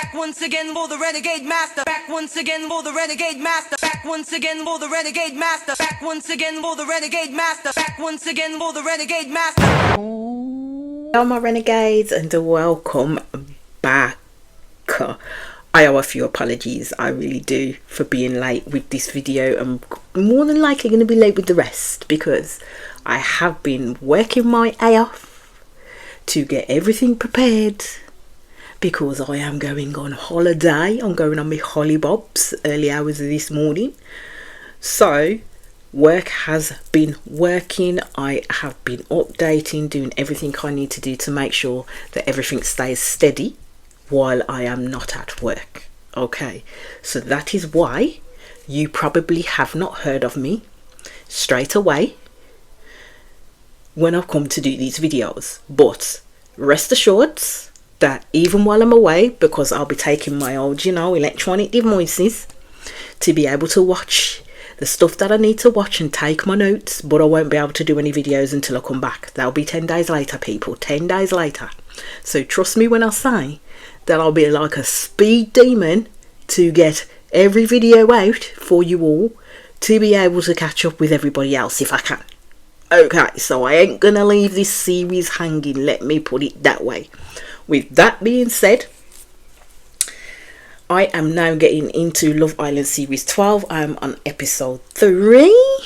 Back once again for the renegade master. Back once again for the renegade master. Back once again for the renegade master. Back once again for the renegade master. Back once again for the renegade master. Hello my renegades and welcome back. I owe a few apologies, I really do, for being late with this video. I'm more than likely going to be late with the rest because I have been working my A off to get everything prepared because I am going on holiday. I'm going on my hollybobs early hours of this morning. So work has been working. I have been updating, doing everything I need to do to make sure that everything stays steady while I am not at work. Okay, so that is why you probably have not heard of me straight away when I've come to do these videos, but rest assured that even while I'm away, because I'll be taking my old, electronic devices to be able to watch the stuff that I need to watch and take my notes, but I won't be able to do any videos until I come back. That'll be 10 days later, people, 10 days later. So trust me when I say that I'll be like a speed demon to get every video out for you all to be able to catch up with everybody else if I can. Okay, so I ain't gonna leave this series hanging, let me put it that way. With that being said, I am now getting into Love Island Series 12. I'm on episode 3.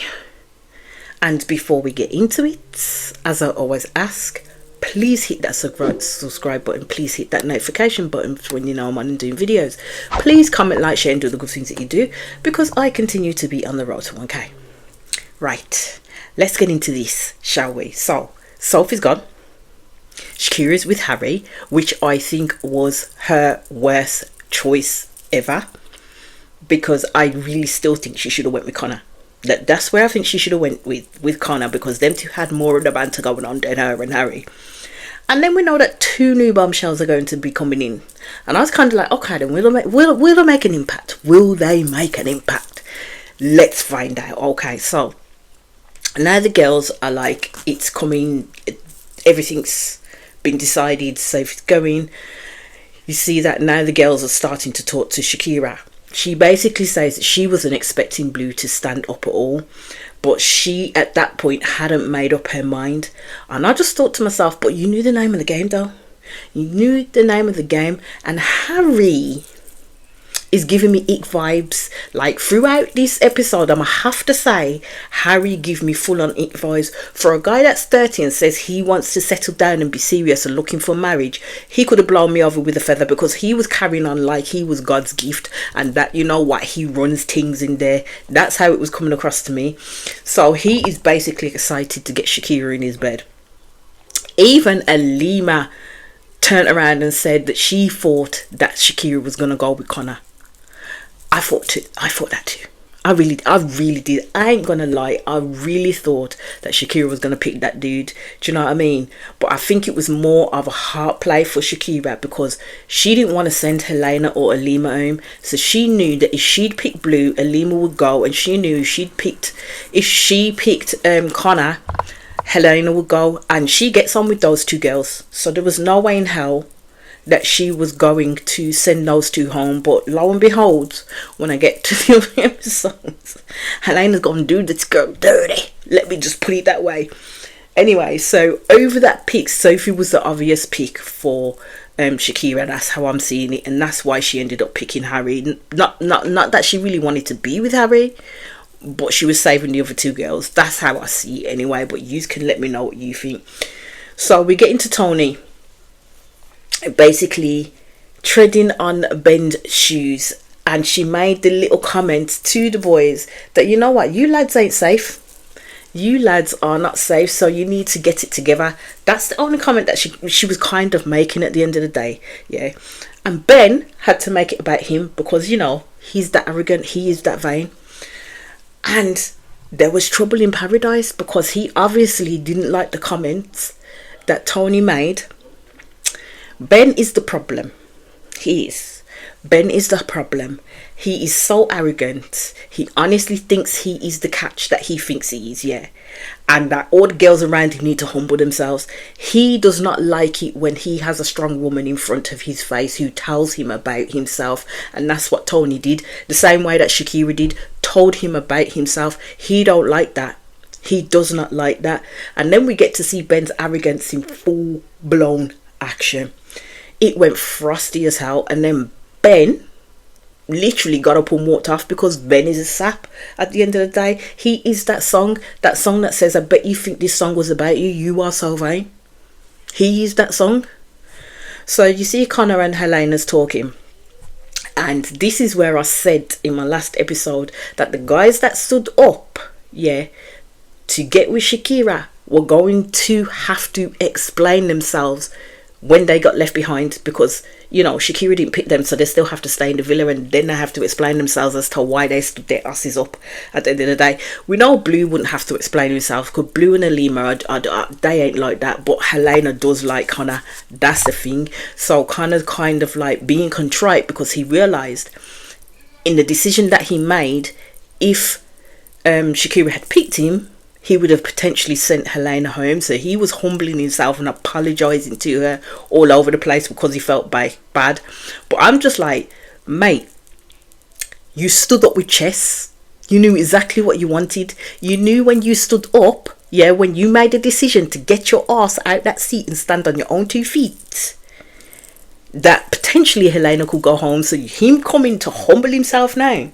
And before we get into it, as I always ask, please hit that subscribe button. Please hit that notification button for when you know I'm on and doing videos. Please comment, like, share and do the good things that you do, because I continue to be on the road to 1K. Right, let's get into this, shall we? So, Sophie's gone. Shakira's with Harry, which I think was her worst choice ever, because I really still think she should have went with Connor. That's where I think she should have went with Connor, because them two had more of the banter going on than her and Harry. And then we know that 2 new bombshells are going to be coming in, and I was kind of like, okay, then will they make an impact? Will they make an impact? Let's find out. Okay, so now the girls are like, it's coming, everything's been decided, so if it's going. You see that now the girls are starting to talk to Shakira. She basically says that she wasn't expecting Blue to stand up at all, but she at that point hadn't made up her mind. And I just thought to myself, but you knew the name of the game though. You knew the name of the game, and Harry is giving me ick vibes. Like throughout this episode, I'm gonna have to say Harry give me full on ick vibes. For a guy that's 30 and says he wants to settle down and be serious and looking for marriage, he could have blown me over with a feather, because he was carrying on like he was God's gift and that, you know what, he runs things in there. That's how it was coming across to me. So he is basically excited to get Shakira in his bed. Even Alima turned around and said that she thought that Shakira was gonna go with Connor. I thought that too. I really did. I ain't gonna lie. I really thought that Shakira was gonna pick that dude. Do you know what I mean? But I think it was more of a heart play for Shakira, because she didn't want to send Helena or Alima home. So she knew that if she'd picked Blue, Alima would go, and she knew if she picked Connor, Helena would go, and she gets on with those 2 girls. So there was no way in hell that she was going to send those 2 home. But lo and behold, when I get to the other episodes, Helena's gonna do this girl dirty. Let me just put it that way. Anyway, so over that pick, Sophie was the obvious pick for Shakira. That's how I'm seeing it, and that's why she ended up picking Harry. Not that she really wanted to be with Harry, but she was saving the other 2 girls. That's how I see it anyway, but you can let me know what you think. So we get into Tony basically treading on Ben's shoes, and she made the little comment to the boys that, you know what, you lads ain't safe. You lads are not safe, so you need to get it together. That's the only comment that she was kind of making at the end of the day. Yeah. And Ben had to make it about him because, you know, he's that arrogant, he is that vain. And there was trouble in paradise because he obviously didn't like the comments that Tony made. Ben is the problem. He is. Ben is the problem. He is so arrogant. He honestly thinks he is the catch that he thinks he is, yeah. And that all the girls around him need to humble themselves. He does not like it when he has a strong woman in front of his face who tells him about himself. And that's what Tony did. The same way that Shakira did, told him about himself. He don't like that. He does not like that. And then we get to see Ben's arrogance in full blown action. It went frosty as hell, and then Ben literally got up and walked off because Ben is a sap. At the end of the day, he is that song that says, I bet you think this song was about you, you are so vain. He is that song. So you see Connor and Helena's talking, and this is where I said in my last episode that the guys that stood up, yeah, to get with Shakira were going to have to explain themselves when they got left behind, because, you know, Shakira didn't pick them, so they still have to stay in the villa, and then they have to explain themselves as to why they stood their asses up at the end of the day. We know Blue wouldn't have to explain himself, because Blue and Alima, they ain't like that, but Helena does like Connor. That's the thing. So Connor's kind of like being contrite because he realised in the decision that he made, if Shakira had picked him, he would have potentially sent Helena home. So he was humbling himself and apologising to her all over the place because he felt bad. But I'm just like, mate, you stood up with chess. You knew exactly what you wanted. You knew when you stood up, yeah, when you made a decision to get your ass out that seat and stand on your own 2 feet, that potentially Helena could go home. So him coming to humble himself now,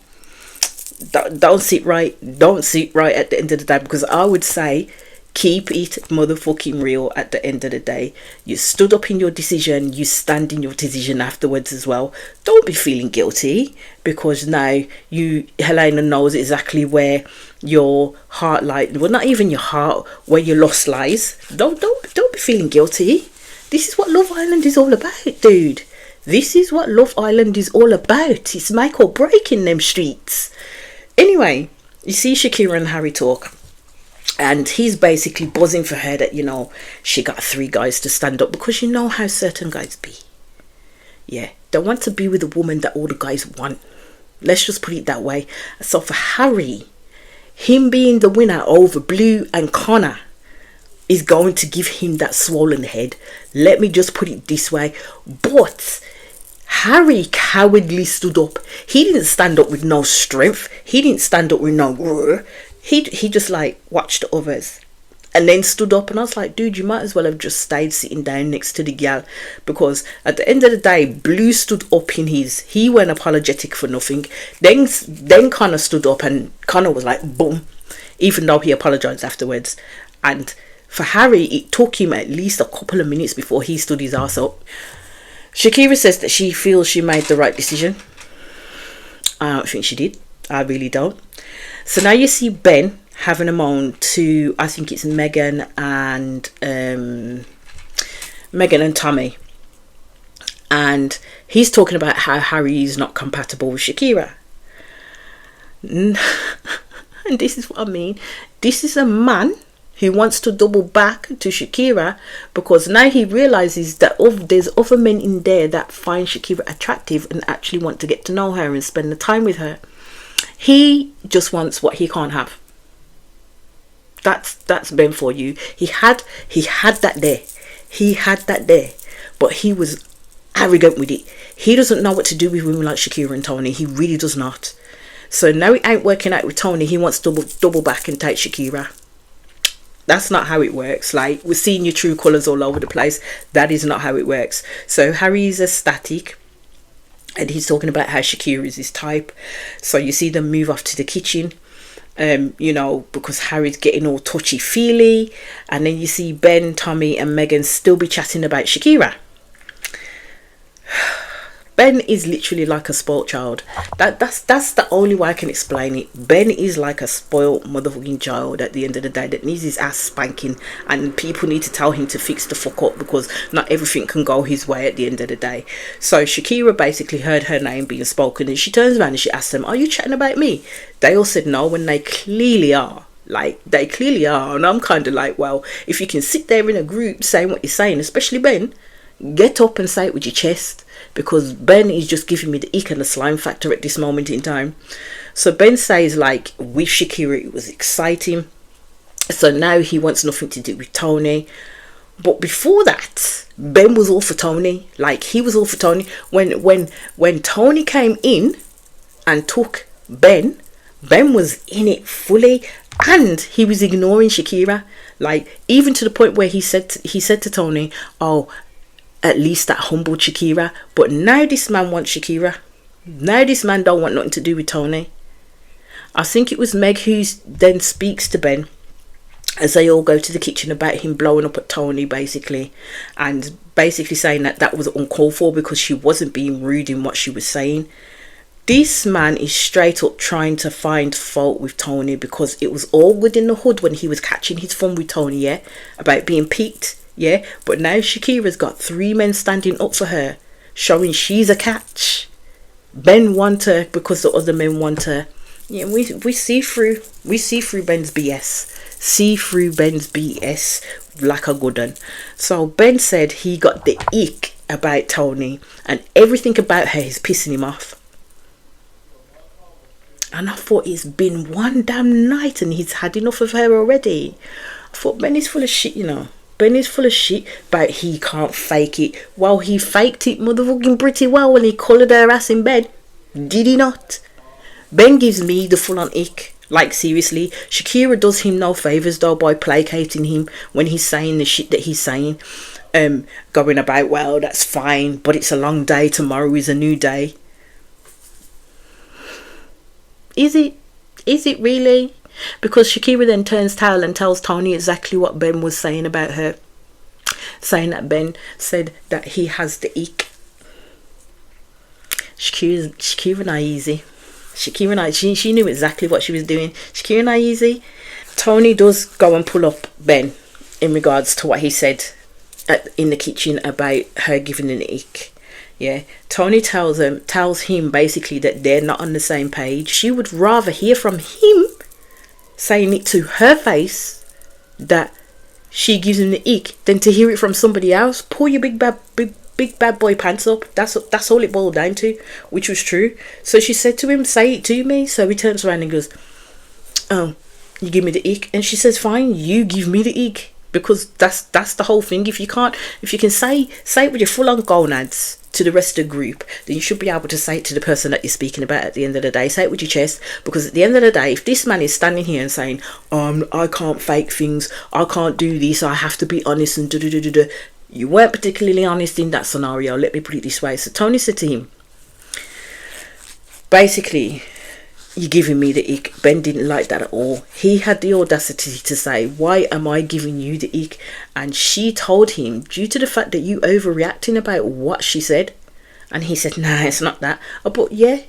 don't sit right at the end of the day, because I would say keep it motherfucking real at the end of the day. You stood up in your decision, you stand in your decision afterwards as well. Don't be feeling guilty because now Helena knows exactly where your heart lies. Well, not even your heart, where your loss lies. Don't be feeling guilty. This is what Love Island is all about, dude. This is what Love Island is all about. It's make or break in them streets. Anyway, you see Shakira and Harry talk, and he's basically buzzing for her that, you know, she got 3 guys to stand up, because you know how certain guys be. Yeah, they want to be with a woman that all the guys want. Let's just put it that way. So for Harry, him being the winner over Blue and Connor is going to give him that swollen head. Let me just put it this way. But Harry cowardly stood up. He didn't stand up with no strength. He didn't stand up with no roar. He just like watched the others and then stood up. And I was like, dude, you might as well have just stayed sitting down next to the gal, because at the end of the day, Blue stood up in his. He went apologetic for nothing. Then Connor stood up, and Connor was like, boom, even though he apologized afterwards. And for Harry, it took him at least a couple of minutes before he stood his ass up. Shakira says that she feels she made the right decision. I don't think she did. I really don't. So now you see Ben having a moan to, I think it's Megan and Tommy. And he's talking about how Harry is not compatible with Shakira. And this is what I mean. This is a man who wants to double back to Shakira because now he realizes that there's other men in there that find Shakira attractive and actually want to get to know her and spend the time with her. He just wants what he can't have. That's Ben for you. He had that there. He had that there. But he was arrogant with it. He doesn't know what to do with women like Shakira and Tony. He really does not. So now it ain't working out with Tony. He wants to double back and take Shakira. That's not how it works. Like, we're seeing your true colours all over the place. That is not how it works. So Harry is ecstatic, and he's talking about how Shakira is his type. So you see them move off to the kitchen, you know, because Harry's getting all touchy-feely. And then you see Ben, Tommy and Megan still be chatting about Shakira. Ben is literally like a spoilt child. That's the only way I can explain it. Ben is like a spoilt motherfucking child at the end of the day that needs his ass spanking, and people need to tell him to fix the fuck up because not everything can go his way at the end of the day. So Shakira basically heard her name being spoken, and she turns around and she asks them, "Are you chatting about me?" They all said no, when they clearly are. Like, they clearly are. And I'm kind of like, well, if you can sit there in a group saying what you're saying, especially Ben, get up and say it with your chest, because Ben is just giving me the ick and the slime factor at this moment in time. So Ben says, like, with Shakira it was exciting, so now he wants nothing to do with Tony. But before that, Ben was all for Tony. Like, he was all for Tony. When Tony came in and took Ben was in it fully, and he was ignoring Shakira. Like, even to the point where he said to Tony, "Oh, at least that humbled Shakira." But now this man wants Shakira. Now this man don't want nothing to do with Tony. I think it was Meg who then speaks to Ben as they all go to the kitchen about him blowing up at Tony, basically, and basically saying that was uncalled for because she wasn't being rude in what she was saying. This man is straight up trying to find fault with Tony, because it was all good in the hood when he was catching his fun with Tony, yeah, about being picked, yeah, but now Shakira's got 3 men standing up for her, showing she's a catch. Ben want her because the other men want her. Yeah, we see through Ben's BS. See through Ben's BS like a good one. So Ben said he got the ick about Tony, and everything about her is pissing him off. And I thought, it's been one damn night and he's had enough of her already. I thought, Ben is full of shit, you know. Ben is full of shit, but he can't fake it. Well, he faked it motherfucking pretty well when he collared her ass in bed. Did he not? Ben gives me the full on ick. Like, seriously, Shakira does him no favours though by placating him when he's saying the shit that he's saying. Going about, well, that's fine, but it's a long day, tomorrow is a new day. Is it really? Because Shakira then turns tail and tells Tony exactly what Ben was saying about her, saying that Ben said that he has the ick. Shakira not easy. Shakira not, she knew exactly what she was doing. Shakira not easy. Tony does go and pull up Ben in regards to what he said in the kitchen about her giving an ick. Yeah, Tony tells him basically that they're not on the same page. She would rather hear from him saying it to her face that she gives him the ick than to hear it from somebody else. Pull your big bad boy pants up. That's all it boiled down to, which was true. So she said to him, "Say it to me." So he turns around and goes, "Oh, you give me the ick," and she says, "Fine, you give me the ick." Because that's the whole thing. If you can say it with your full on gonads to the rest of the group, then you should be able to say it to the person that you're speaking about at the end of the day. Say it with your chest, because at the end of the day, if this man is standing here and saying, I can't fake things, I can't do this, I have to be honest and you weren't particularly honest in that scenario, let me put it this way. So Tony said to him, basically, "You're giving me the ick." Ben didn't like that at all. He had the audacity to say, "Why am I giving you the ick?" And she told him, "Due to the fact that you overreacting about what she said." And he said, "Nah, it's not that." But yeah,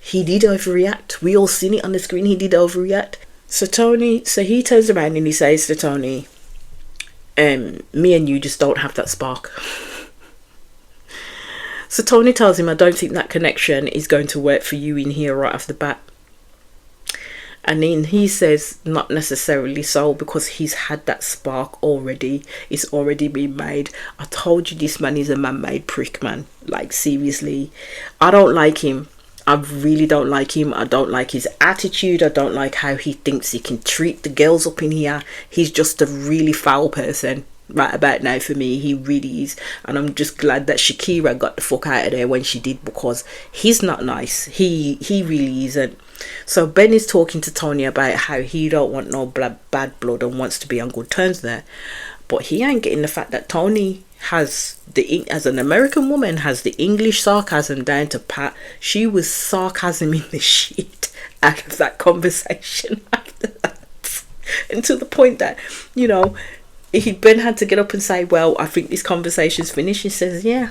he did overreact. We all seen it on the screen. He did overreact. So he turns around and he says to Tony, "Me and you just don't have that spark." So Tony tells him, "I don't think that connection is going to work for you in here right off the bat." And then he says, not necessarily so, because he's had that spark already. It's already been made. I told you this man is a man-made prick, man. Like, seriously. I don't like him. I really don't like him. I don't like his attitude. I don't like how he thinks he can treat the girls up in here. He's just a really foul person. Right about now, for me, he really is. And I'm just glad that Shakira got the fuck out of there when she did, because he's not nice. He really isn't. So Ben is talking to Tony about how he don't want no bad blood and wants to be on good terms there, but he ain't getting the fact that Tony has as an American woman, has the English sarcasm down to pat. She was sarcasming the shit out of that conversation after that, and to the point that, you know, Ben had to get up and say, "Well, I think this conversation's finished." He says, "Yeah,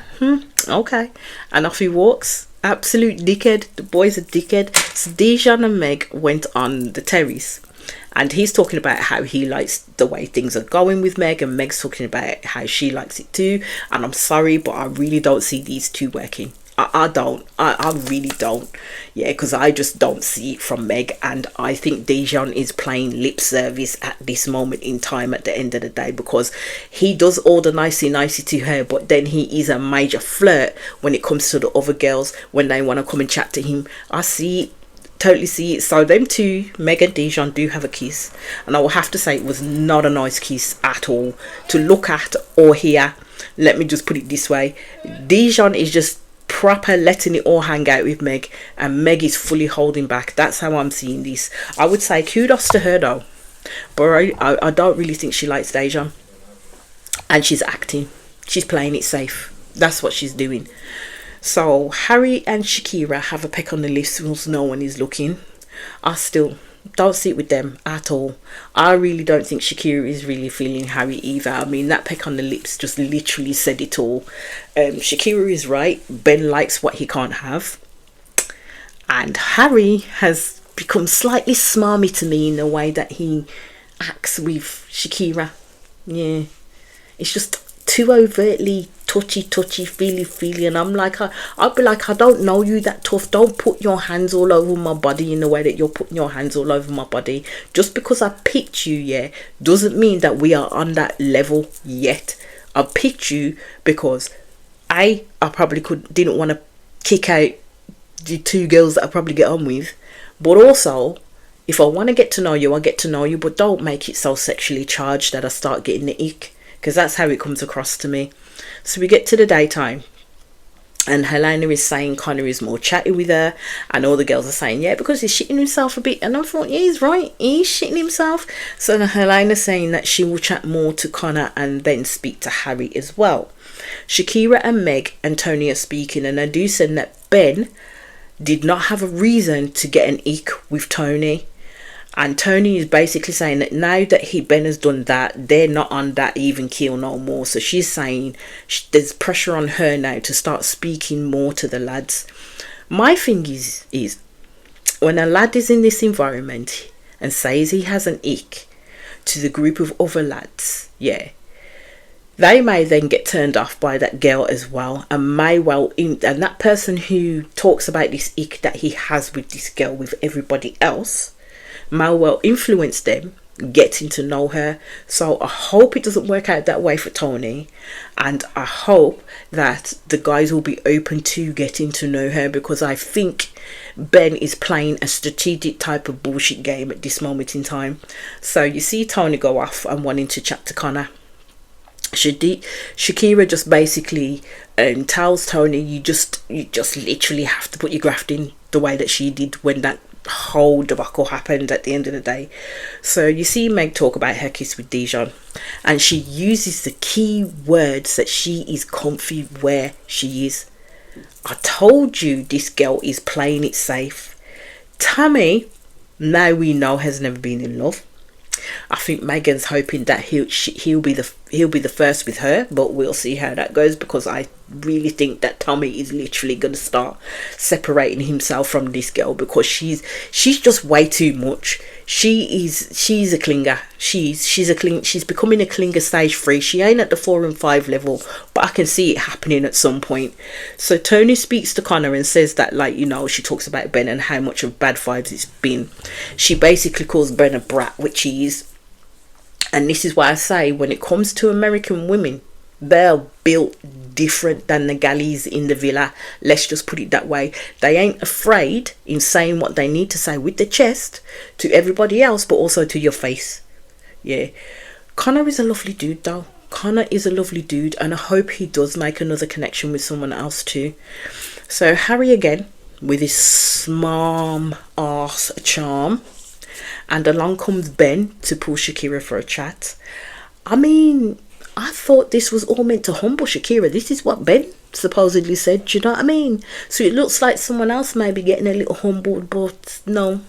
okay," and off he walks. Absolute dickhead. The boy's a dickhead. So Dijon and Meg went on the terrace, and he's talking about how he likes the way things are going with Meg, and Meg's talking about how she likes it too. And I'm sorry, but I really don't see these two working. I don't. I really don't. Yeah, because I just don't see it from Meg. And I think Dejan is playing lip service at this moment in time at the end of the day, because he does all the nicey to her, but then he is a major flirt when it comes to the other girls when they want to come and chat to him. I see it. Totally see it. So them two, Meg and Dejan, do have a kiss. And I will have to say it was not a nice kiss at all to look at or hear. Let me just put it this way. Dejan is just proper letting it all hang out with Meg, and Meg is fully holding back. That's how I'm seeing this. I would say kudos to her though, but I don't really think she likes Dejan, and she's acting. She's playing it safe. That's what she's doing. So Harry and Shakira have a peck on the lips whilst no one is looking. I still don't see it with them at all. I really don't think Shakira is really feeling Harry either. I mean, that peck on the lips just literally said it all. Shakira is right. Ben likes what he can't have. And Harry has become slightly smarmy to me in the way that he acts with Shakira. Yeah. It's just too overtly touchy, feely, and I'm like, I'd be like, I don't know you that tough. Don't put your hands all over my body in the way that you're putting your hands all over my body. Just because I picked you, yeah, doesn't mean that we are on that level yet. I picked you because I probably didn't want to kick out the two girls that I probably get on with, but also, if I want to get to know you, I get to know you, but don't make it so sexually charged that I start getting the ick, because that's how it comes across to me. So we get to the daytime, and Helena is saying Connor is more chatty with her, and all the girls are saying, yeah, because he's shitting himself a bit. And I thought, yeah, he's right, he's shitting himself. So Helena's saying that she will chat more to Connor and then speak to Harry as well. Shakira and Meg and Tony are speaking, and they do say that Ben did not have a reason to get an ick with Tony. And Tony is basically saying that now that Ben has done that, they're not on that even keel no more. So she's saying there's pressure on her now to start speaking more to the lads. My thing is when a lad is in this environment and says he has an ick to the group of other lads, yeah, they may then get turned off by that girl as well, and and that person who talks about this ick that he has with this girl with everybody else may well influence them getting to know her. So I hope it doesn't work out that way for Tony, and I hope that the guys will be open to getting to know her, because I think Ben is playing a strategic type of bullshit game at this moment in time. So you see Tony go off and wanting to chat to Connor. Shakira just basically tells Tony, you just literally have to put your graft in the way that she did when that whole debacle happened at the end of the day. So you see Meg talk about her kiss with Dejan, and she uses the key words that she is comfy where she is. I told you this girl is playing it safe. Tammy, now we know, has never been in love. I think Megan's hoping that he'll be the first with her, but we'll see how that goes, because I really think that Tommy is literally going to start separating himself from this girl, because she's just way too much. She's a clinger. She's becoming a clinger stage 3. She ain't at the 4 and 5 level, but I can see it happening at some point. So Tony speaks to Connor and says that, like, you know, she talks about Ben and how much of bad vibes it's been. She basically calls Ben a brat, which he is. And this is why I say, when it comes to American women, they're built different than the galleys in the villa. Let's just put it that way. They ain't afraid in saying what they need to say with the chest to everybody else, but also to your face. Yeah. Connor is a lovely dude though. Connor is a lovely dude, and I hope he does make another connection with someone else too. So Harry again with his smarm arse charm, and along comes Ben to pull Shakira for a chat. I mean, I thought this was all meant to humble Shakira. This is what Ben supposedly said, do you know what I mean? So it looks like someone else may be getting a little humbled, but no.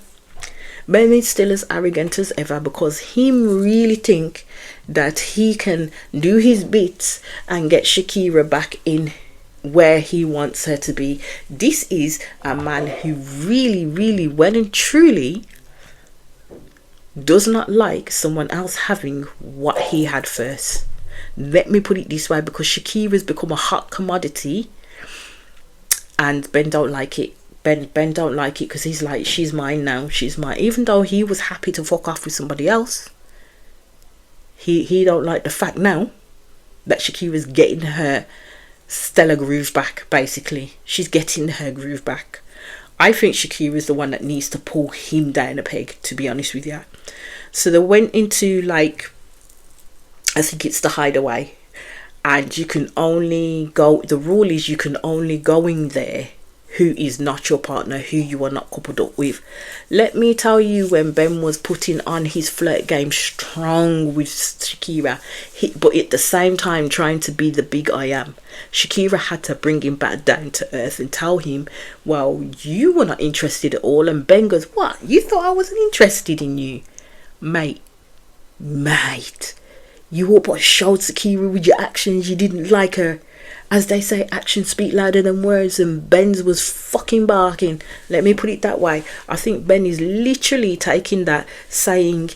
Ben is still as arrogant as ever, because he really think that he can do his bits and get Shakira back in where he wants her to be. This is a man who really, really well and truly does not like someone else having what he had first. Let me put it this way, because Shakira's become a hot commodity, and Ben don't like it. Ben don't like it because he's like, she's mine now, she's mine. Even though he was happy to fuck off with somebody else, he don't like the fact now that Shakira's getting her stellar groove back. Basically, she's getting her groove back. I think Shakira's the one that needs to pull him down a peg, to be honest with you. So they went into, like, I think it's the Hideaway, and you can only go, the rule is you can only go in there who is not your partner, who you are not coupled up with. Let me tell you, when Ben was putting on his flirt game strong with Shakira, but at the same time trying to be the big I am, Shakira had to bring him back down to earth and tell him, well, you were not interested at all. And Ben goes, what? You thought I wasn't interested in you? Mate, you all but showed Shakira with your actions you didn't like her. As they say, actions speak louder than words, and Ben's was fucking barking. Let me put it that way. I think Ben is literally taking that, saying,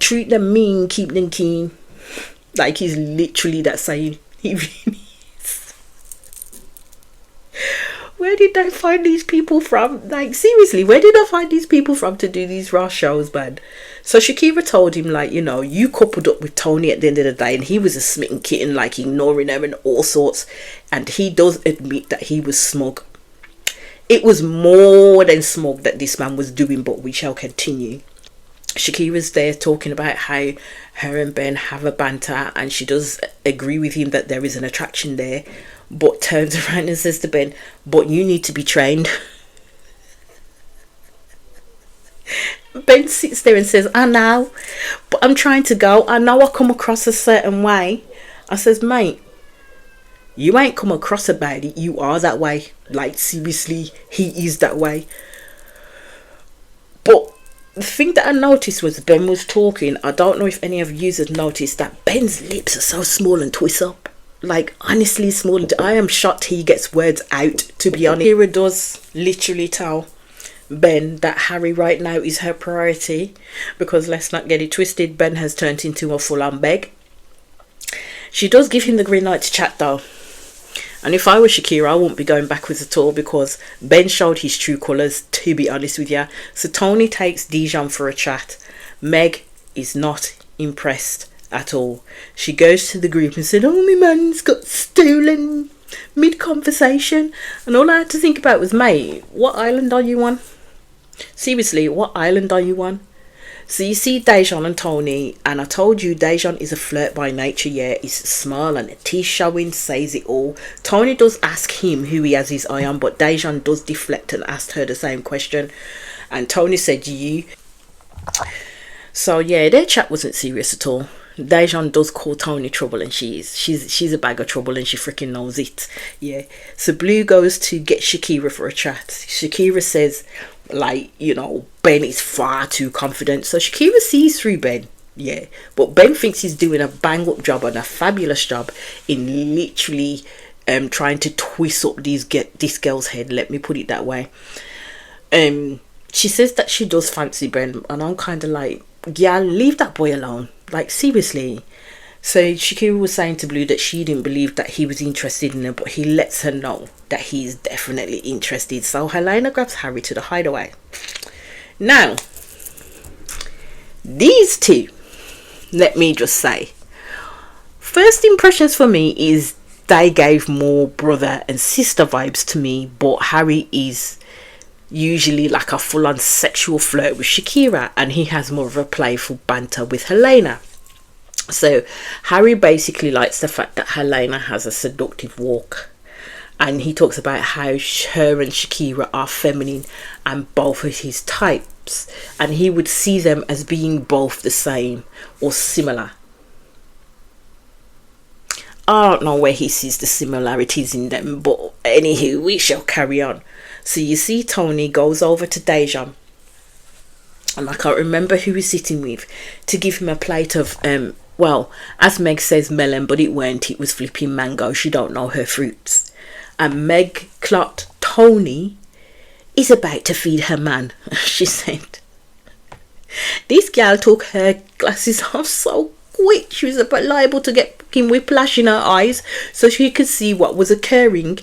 treat them mean, keep them keen. Like, he's literally that saying. He really is. Where did I find these people from? Like, seriously, where did I find these people from to do these raw shows, man? So Shakira told him, like, you know, you coupled up with Tony at the end of the day, and he was a smitten kitten, like ignoring her and all sorts. And he does admit that he was smug. It was more than smug that this man was doing, but we shall continue. Shakira's there talking about how her and Ben have a banter, and she does agree with him that there is an attraction there, but turns around and says to Ben, but you need to be trained. Ben sits there and says, I know, but I'm trying to go. I know I come across a certain way. I says, mate, you ain't come across about it. You are that way. Like, seriously, he is that way. But the thing that I noticed was Ben was talking. I don't know if any of you have noticed that Ben's lips are so small and twist up. Like, honestly small. I am shocked he gets words out, to be honest. Shakira does literally tell Ben that Harry right now is her priority, because let's not get it twisted, Ben has turned into a full-on beg. She does give him the green light to chat though, and if I was Shakira, I wouldn't be going backwards at all, because Ben showed his true colours, to be honest with you. So Tony takes Dijon for a chat. Meg is not impressed at all. She goes to the group and said, oh, my man's got stolen mid-conversation. And all I had to think about was, mate, what island are you on? Seriously, what island are you on? So you see Dijon and Tony, and I told you Dijon is a flirt by nature. Yeah, he's small and a teeth showing, says it all. Tony does ask him who he has his eye on, but Dijon does deflect and asked her the same question, and Tony said you. So yeah, their chat wasn't serious at all. Dijon does call Tony trouble, and she's a bag of trouble, and she freaking knows it. Yeah. So Blue goes to get Shakira for a chat. Shakira says, like, you know, Ben is far too confident. So Shakira sees through Ben. Yeah. But Ben thinks he's doing a bang up job and a fabulous job in literally trying to twist up this girl's head. Let me put it that way. She says that she does fancy Ben, and I'm kind of like, yeah, leave that boy alone. Like, seriously. So Shakira was saying to Blue that she didn't believe that he was interested in her, but he lets her know that he is definitely interested. So Helena grabs Harry to the Hideaway. Now, these two, let me just say, first impressions for me is they gave more brother and sister vibes to me, but Harry is usually like a full-on sexual flirt with Shakira, and he has more of a playful banter with Helena. So Harry basically likes the fact that Helena has a seductive walk, and he talks about how her and Shakira are feminine and both of his types, and he would see them as being both the same or similar. I don't know where he sees the similarities in them, but anywho, we shall carry on. So you see Tony goes over to Dijon, and I can't remember who he's sitting with, to give him a plate of well, as Meg says, melon, but it weren't, it was flipping mango. She don't know her fruits. And Meg clocked Tony is about to feed her man. She said, this gal took her glasses off so quick, she was about liable to get fucking whiplash in her eyes, so she could see what was occurring.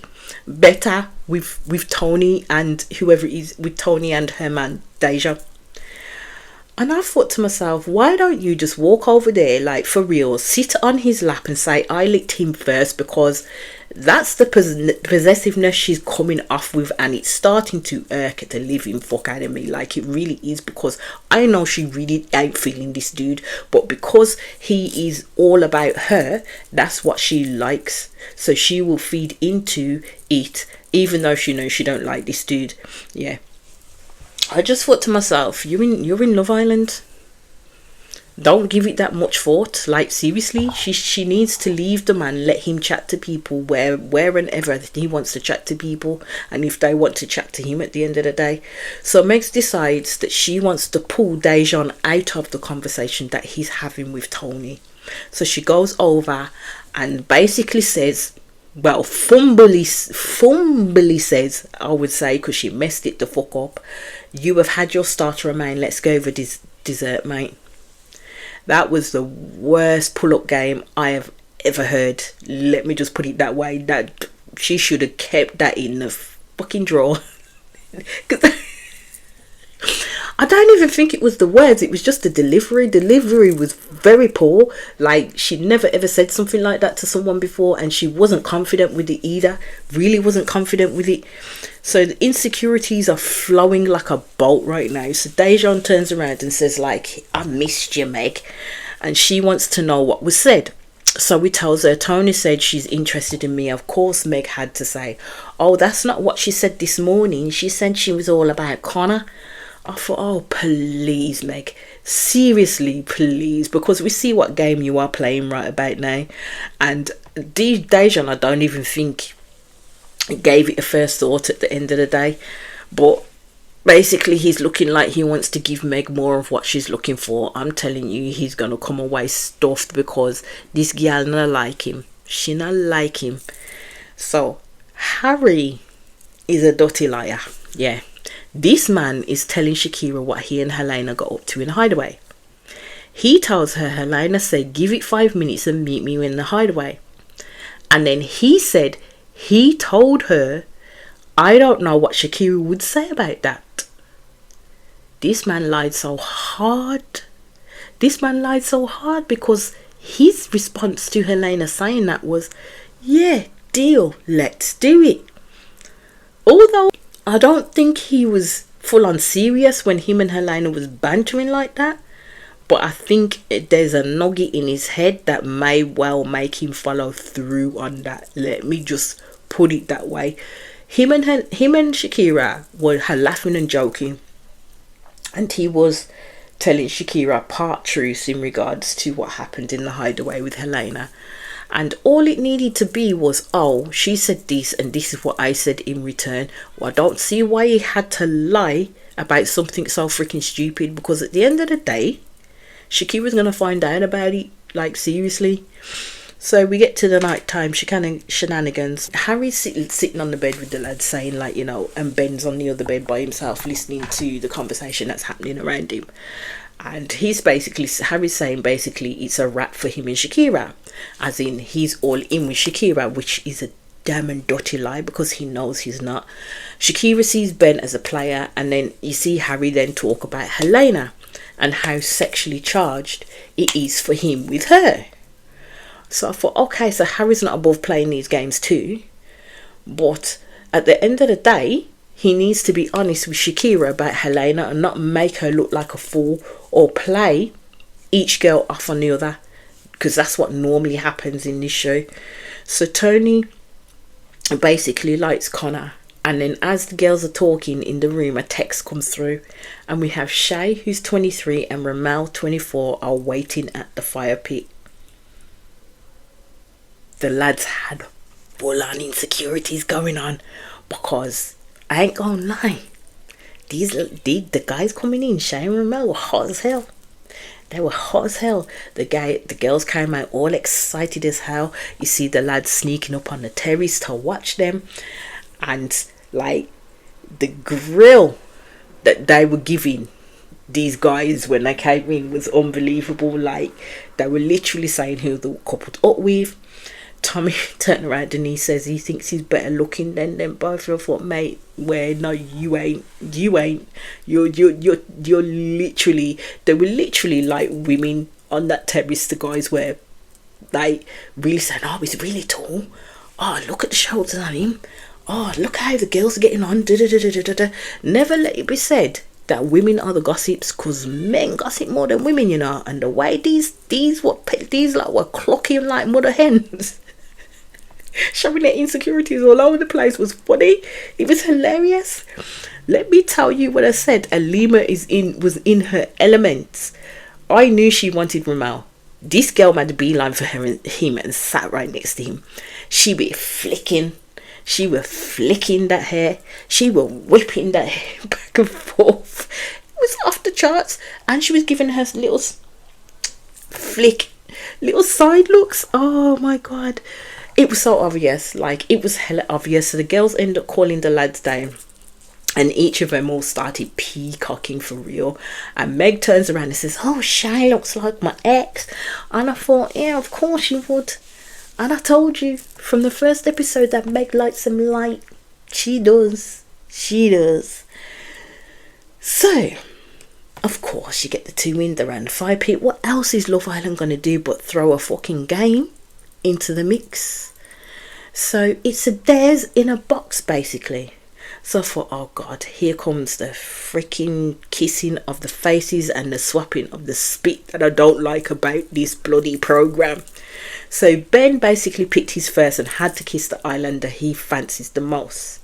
better with Tony and whoever it is, with Tony and her man Deja. And I thought to myself, why don't you just walk over there, like for real, sit on his lap and say, I licked him first, because that's the possessiveness she's coming off with, and it's starting to irk the living fuck out of me. Like, it really is, because I know she really ain't feeling this dude, but because he is all about her, that's what she likes. So she will feed into it, even though she knows she don't like this dude. Yeah. I just thought to myself, you're in Love Island. Don't give it that much thought. Like, seriously, she needs to leave the man, let him chat to people where and ever he wants to chat to people, and if they want to chat to him at the end of the day. So Megs decides that she wants to pull Dejan out of the conversation that he's having with Tony. So she goes over and basically says, well, fumbly says, I would say, because she messed it the fuck up, you have had your starter remain, let's go over this dessert, mate. That was the worst pull-up game I have ever heard. Let me just put it that way. That she should have kept that in the fucking drawer. I don't even think it was the words, it was just the delivery. Delivery was very poor. Like, she'd never ever said something like that to someone before, and she wasn't confident with it either. Really wasn't confident with it. So the insecurities are flowing like a bolt right now. So Dejan turns around and says, like, I missed you, Meg. And she wants to know what was said. So he tells her, Tony said she's interested in me. Of course, Meg had to say, oh, that's not what she said this morning. She said she was all about Connor. I thought, oh, please, Meg. Seriously, please. Because we see what game you are playing right about now. And Dejan, I don't even think gave it a first thought at the end of the day. But basically, he's looking like he wants to give Meg more of what she's looking for. I'm telling you, he's going to come away stuffed, because this girl not like him. She not like him. So, Harry is a dirty liar. Yeah. This man is telling Shakira what he and Helena got up to in the hideaway. He tells her Helena said, give it 5 minutes and meet me in the hideaway. And then he said he told her, I don't know what Shakira would say about that. This man lied so hard. This man lied so hard, because his response to Helena saying that was, yeah, deal, let's do it. Although I don't think he was full on serious when him and Helena was bantering like that, but I think there's a nugget in his head that may well make him follow through on that. Let me just put it that way. Him and Shakira were laughing and joking, and he was telling Shakira part truths in regards to what happened in the hideaway with Helena. And all it needed to be was, oh, she said this and this is what I said in return. Well, I don't see why he had to lie about something so freaking stupid, because at the end of the day, Shakira's going to find out about it. Like, seriously. So we get to the nighttime shenanigans. Harry's sitting on the bed with the lads saying, like, you know, and Ben's on the other bed by himself listening to the conversation that's happening around him. And Harry's saying basically it's a wrap for him and Shakira. As in, he's all in with Shakira, which is a damn and dirty lie, because he knows he's not. Shakira sees Ben as a player, and then you see Harry then talk about Helena and how sexually charged it is for him with her. So I thought, okay, so Harry's not above playing these games too. But at the end of the day, he needs to be honest with Shakira about Helena and not make her look like a fool or play each girl off on the other, because that's what normally happens in this show. So Tony basically likes Connor, and then as the girls are talking in the room, a text comes through, and we have Shay, who's 23, and Ramel, 24, are waiting at the fire pit. The lads had full-on insecurities going on, because I ain't gonna lie, the guys coming in, Shay and Ramel, were hot as hell. They were hot as hell. The girls came out all excited as hell. You see the lads sneaking up on the terrace to watch them, and like the grill that they were giving these guys when they came in was unbelievable. Like, they were literally saying who they were coupled up with. Tommy turned around and he says he thinks he's better looking than them both. I thought, mate, where no, you ain't. You're literally. They were literally like women on that terrace. The guys were like really saying, "Oh, he's really tall. Oh, look at the shoulders on him. Oh, look how the girls are getting on." Never let it be said that women are the gossips, because men gossip more than women, you know. And the way these like were clocking like mother hens, showing their insecurities all over the place, was funny. It was hilarious. Let me tell you what I said. Alima was in her elements. I knew she wanted Ramel. This girl made a beeline for him and sat right next to him. She be flicking. She were flicking that hair. She were whipping that hair back and forth. It was off the charts. And she was giving her little little side looks. Oh my God. It was so obvious. Like, it was hella obvious. So the girls ended up calling the lads down. And each of them all started peacocking for real. And Meg turns around and says, "Oh, Shay looks like my ex." And I thought, yeah, of course you would. And I told you from the first episode that Meg likes some light. She does. She does. So, of course, you get the two in around the fire pit. What else is Love Island going to do but throw a fucking game into the mix? So, it's a dares in a box, basically. So I thought, oh God, here comes the freaking kissing of the faces and the swapping of the spit that I don't like about this bloody program. So Ben basically picked his first and had to kiss the islander he fancies the most.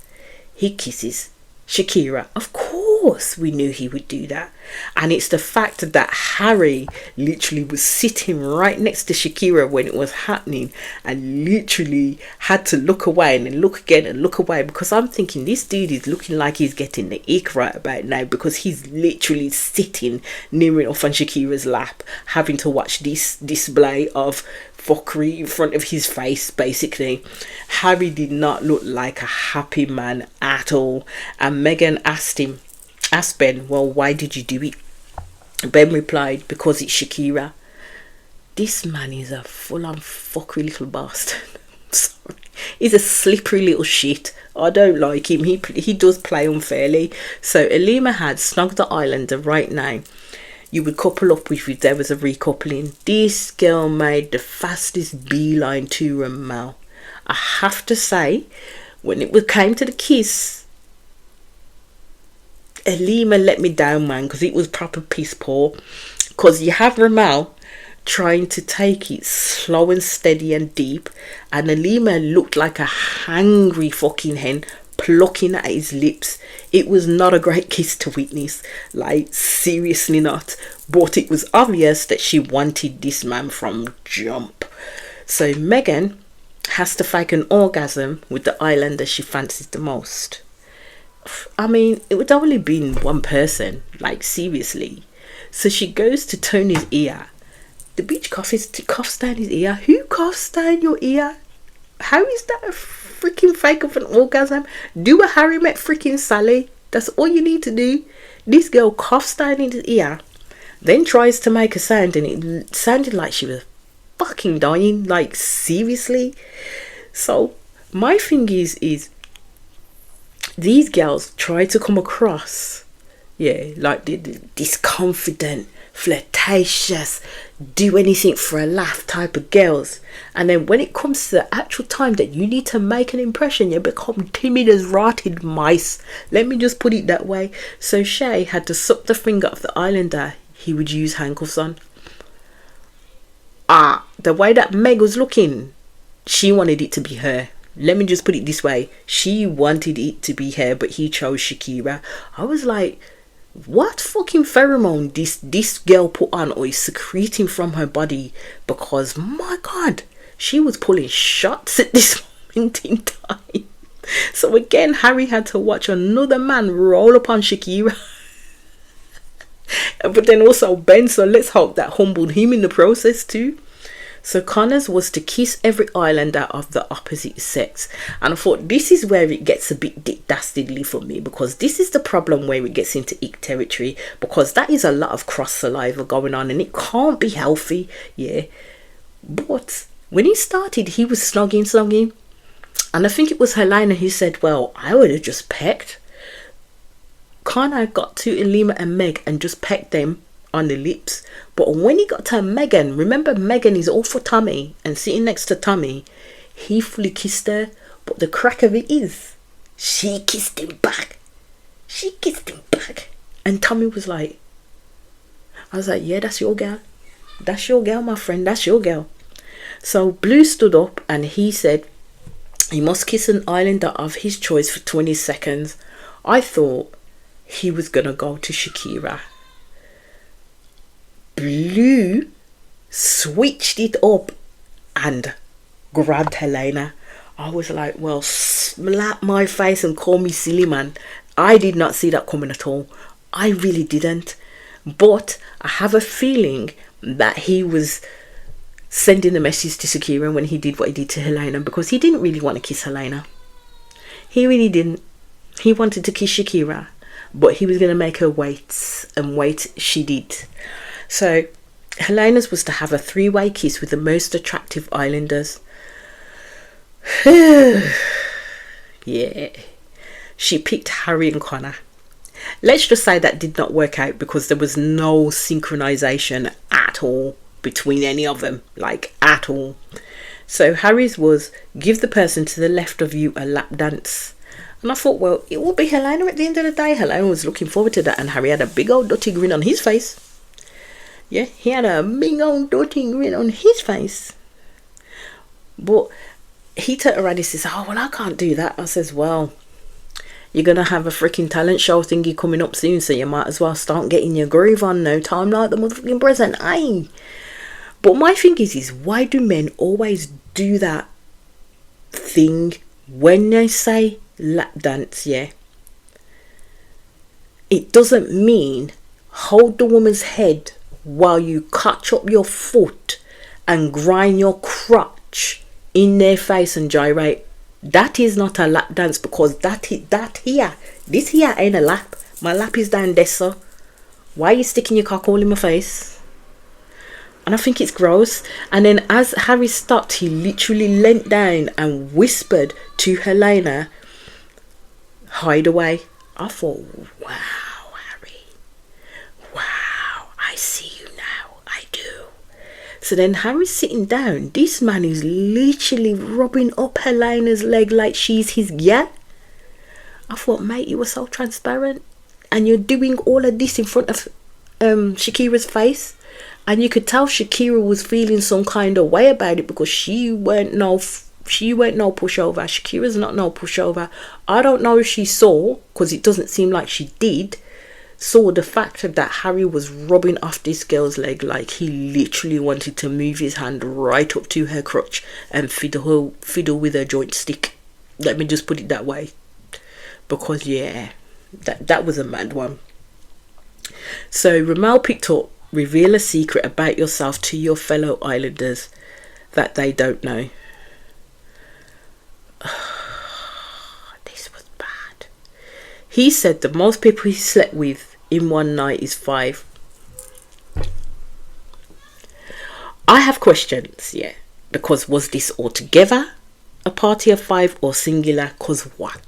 He kisses Shakira. Of course we knew he would do that. And it's the fact that Harry literally was sitting right next to Shakira when it was happening and literally had to look away and then look again and look away, because I'm thinking this dude is looking like he's getting the ick right about now, because he's literally sitting near enough on Shakira's lap having to watch this display of fuckery in front of his face. Basically, Harry did not look like a happy man at all. And Megan asked Ben, well, why did you do it? Ben replied, because it's Shakira. This man is a full-on fuckery little bastard. I'm sorry. He's a slippery little shit. I don't like him. He does play unfairly. So Alima had snogged the islander right now. You would couple up with if there was a recoupling. This girl made the fastest beeline to Ramel. I have to say, when it came to the kiss, Alima let me down, man, because it was proper piss poor. Because you have Ramel trying to take it slow and steady and deep, and Alima looked like a hangry fucking hen plucking at his lips. It was not a great kiss to witness, like seriously not. But it was obvious that she wanted this man from jump. So Megan has to fake an orgasm with the islander she fancies the most. I mean, it would only been one person, like seriously. So she goes to Tony's ear. The bitch coughs down his ear. Who coughs down your ear? How is that a freaking fake of an orgasm? Do a Harry Met freaking Sally. That's all you need to do. This girl coughs down in his ear, then tries to make a sound, and it sounded like she was fucking dying. Like seriously. So my thing is these girls try to come across, yeah, like this confident, flirtatious, do anything for a laugh type of girls, and then when it comes to the actual time that you need to make an impression, you become timid as rotted mice. Let me just put it that way. So Shay had to suck the finger of the islander he would use handcuffs on. The way that Meg was looking, she wanted it to be her. Let me just put it this way. She wanted it to be her, but he chose Shakira. I was like, what fucking pheromone this girl put on or is secreting from her body? Because my God, she was pulling shots at this moment in time. So again, Harry had to watch another man roll upon Shakira. But then also Ben, so let's hope that humbled him in the process too. So Connors was to kiss every islander of the opposite sex. And I thought this is where it gets a bit dastardly for me, because this is the problem where it gets into ick territory, because that is a lot of cross saliva going on and it can't be healthy, yeah. But When he started, he was snogging. And I think it was Helena who said, well, I would have just pecked. Can't I got to Elima and Meg and just pecked them on the lips? But when he got to Megan, remember Megan is all for Tommy and sitting next to Tommy, he fully kissed her. But the crack of it is, she kissed him back. And Tommy was like, I was like, yeah, that's your girl. That's your girl, my friend. That's your girl. So Blue stood up and he said he must kiss an islander of his choice for 20 seconds. I thought he was going to go to Shakira. Blue switched it up and grabbed Helena. I was like, well, slap my face and call me silly, man. I did not see that coming at all. I really didn't. But I have a feeling that he was sending a message to Shakira when he did what he did to Helena, because he didn't really want to kiss Helena. He really didn't. He wanted to kiss Shakira, but he was going to make her wait, and wait she did. So Helena's was to have a 3-way kiss with the most attractive islanders. Yeah, she picked Harry and Connor. Let's just say that did not work out because there was no synchronization at all between any of them, like at all. So Harry's was give the person to the left of you a lap dance. And I thought, well, it would be Helena at the end of the day. Helena was looking forward to that, and Harry had a big old dirty grin on his face. Yeah, he had a big old dirty grin on his face. But he turned around and says, oh, well, I can't do that. I says, well, you're going to have a freaking talent show thingy coming up soon, so you might as well start getting your groove on. No time like the motherfucking present, aye. But my thing is why do men always do that thing when they say lap dance, yeah? It doesn't mean hold the woman's head while you catch up your foot and grind your crotch in their face and gyrate. That is not a lap dance, because this here ain't a lap. My lap is down there, so why are you sticking your cock all in my face? And I think it's gross. And then as Harry stopped, he literally leant down and whispered to Helena, hide away. I thought, wow, Harry. Wow, I see you now. I do. So then Harry's sitting down. This man is literally rubbing up Helena's leg like she's his gal. I thought, mate, you were so transparent. And you're doing all of this in front of Shakira's face. And you could tell Shakira was feeling some kind of way about it, because she weren't no pushover. Shakira's not no pushover. I don't know if she saw, because it doesn't seem like she did, saw the fact that Harry was rubbing off this girl's leg like he literally wanted to move his hand right up to her crotch and fiddle with her joint stick. Let me just put it that way. Because yeah, that was a mad one. So Ramel picked up, reveal a secret about yourself to your fellow islanders that they don't know. This was bad. He said the most people he slept with in one night is 5. I have questions, yeah, because was this altogether a party of 5 or singular? Cause what?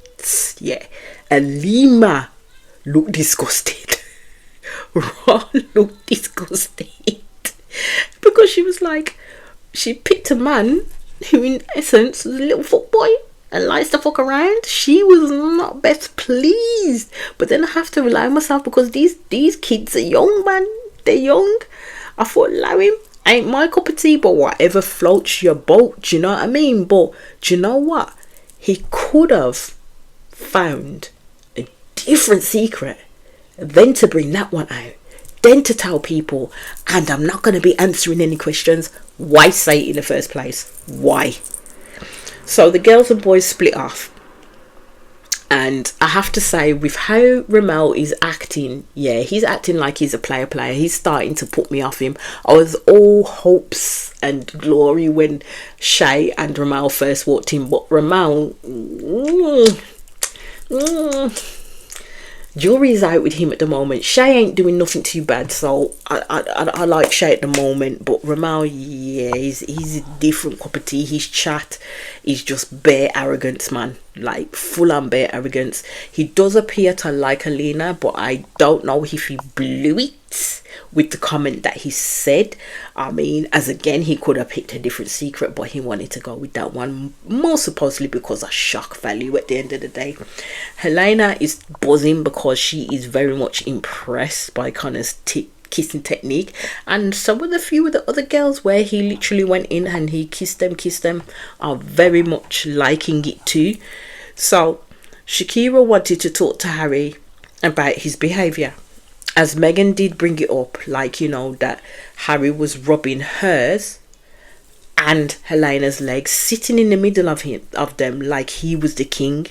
Yeah, Elima looked disgusted. Ron looked disgusted because she was like, she picked a man who in essence was a little footboy and likes to fuck around. She was not best pleased. But then I have to rely on myself, because these kids are young, man. They're young. I thought, allow him. Ain't my cup of tea, but whatever floats your boat, do you know what I mean? But do you know what? He could have found a different secret, then to bring that one out, then to tell people, and I'm not going to be answering any questions. Why say it in the first place? Why? So the girls and boys split off, and I have to say, with how Ramel is acting, yeah, he's acting like he's a player. He's starting to put me off him. I was all hopes and glory when Shay and Ramel first walked in, but Ramel, Jury's out with him at the moment. Shay ain't doing nothing too bad, so I like Shay at the moment. But Ramal, yeah, he's a different cup of tea. His chat is just bare arrogance, man. Like full on bare arrogance. He does appear to like Alina, but I don't know if he blew it with the comment that he said. I mean, as again, he could have picked a different secret, but he wanted to go with that one, more supposedly because of shock value at the end of the day. Helena is buzzing because she is very much impressed by Connor's kissing technique, and some of the few of the other girls where he literally went in and he kissed them are very much liking it too. So Shakira wanted to talk to Harry about his behaviour, as Megan did bring it up, like, you know, that Harry was rubbing hers and Helena's legs, sitting in the middle of them like he was the king.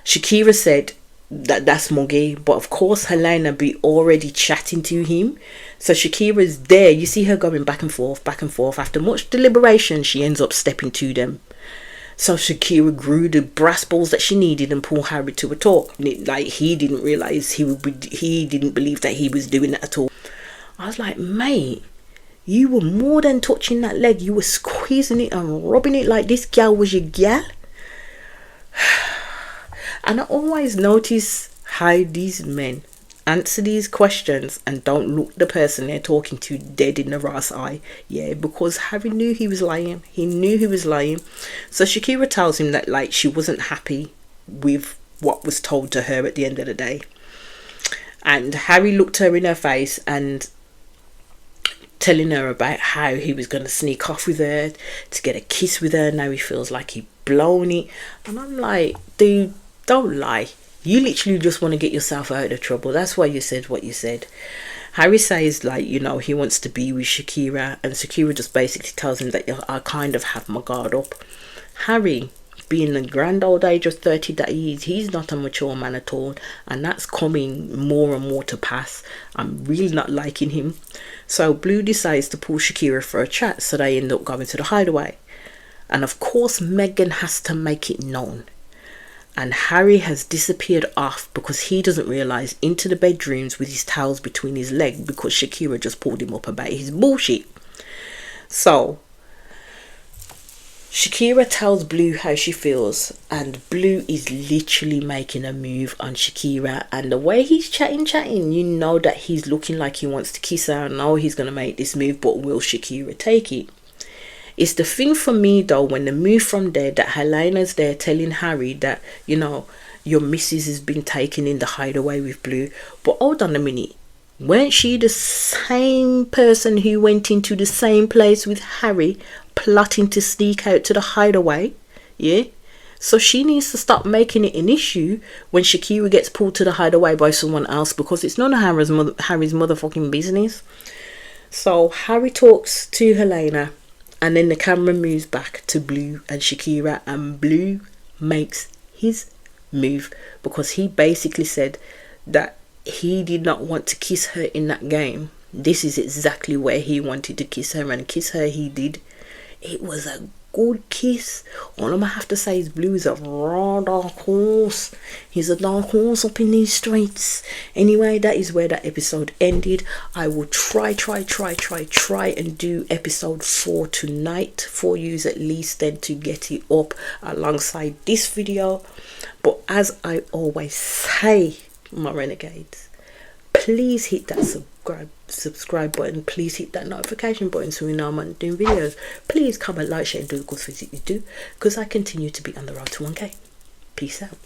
Shakira said that that's muggy, but of course Helena be already chatting to him. So Shakira's there, you see her going back and forth. After much deliberation, she ends up stepping to them. So Shakira grew the brass balls that she needed and pulled Harry to a talk. Like, he didn't realise he didn't believe that he was doing that at all. I was like, mate, you were more than touching that leg. You were squeezing it and rubbing it like this gal was your gal. And I always notice how these men answer these questions and don't look the person they're talking to dead in the ra's eye. Yeah, because Harry knew he was lying. He knew he was lying. So Shakira tells him that, like, she wasn't happy with what was told to her at the end of the day. And Harry looked her in her face and telling her about how he was going to sneak off with her to get a kiss with her. Now he feels like he'd blown it. And I'm like, dude, don't lie. You literally just want to get yourself out of trouble. That's why you said what you said. Harry says, like, you know, he wants to be with Shakira, and Shakira just basically tells him that I kind of have my guard up. Harry, being the grand old age of 30 that he is, he's not a mature man at all, and that's coming more and more to pass. I'm really not liking him. So Blue decides to pull Shakira for a chat, so they end up going to the hideaway. And of course Megan has to make it known. And Harry has disappeared off because he doesn't realise, into the bedrooms with his towels between his legs, because Shakira just pulled him up about his bullshit. So Shakira tells Blue how she feels, and Blue is literally making a move on Shakira, and the way he's chatting, you know that he's looking like he wants to kiss her. I know he's going to make this move, but will Shakira take it? It's the thing for me though, when the move from there, that Helena's there telling Harry that, you know, your missus has been taken in the hideaway with Blue. But hold on a minute, weren't she the same person who went into the same place with Harry, plotting to sneak out to the hideaway? Yeah? So she needs to stop making it an issue when Shakira gets pulled to the hideaway by someone else, because it's none of Harry's motherfucking business. So Harry talks to Helena, and then the camera moves back to Blue and Shakira, and Blue makes his move because he basically said that he did not want to kiss her in that game. This is exactly where he wanted to kiss her, and kiss her he did. It was a good kiss. All I'm gonna have to say is Blue is a raw dark horse. He's a dark horse up in these streets. Anyway, that is where that episode ended. I will try and do episode 4 tonight for you, at least, then, to get it up alongside this video. But as I always say, my renegades, please hit that subscribe button. Please hit that notification button so we know I'm doing videos. Please comment, like, share and do the good things that you do, because I continue to be on the road to 1k. Peace out.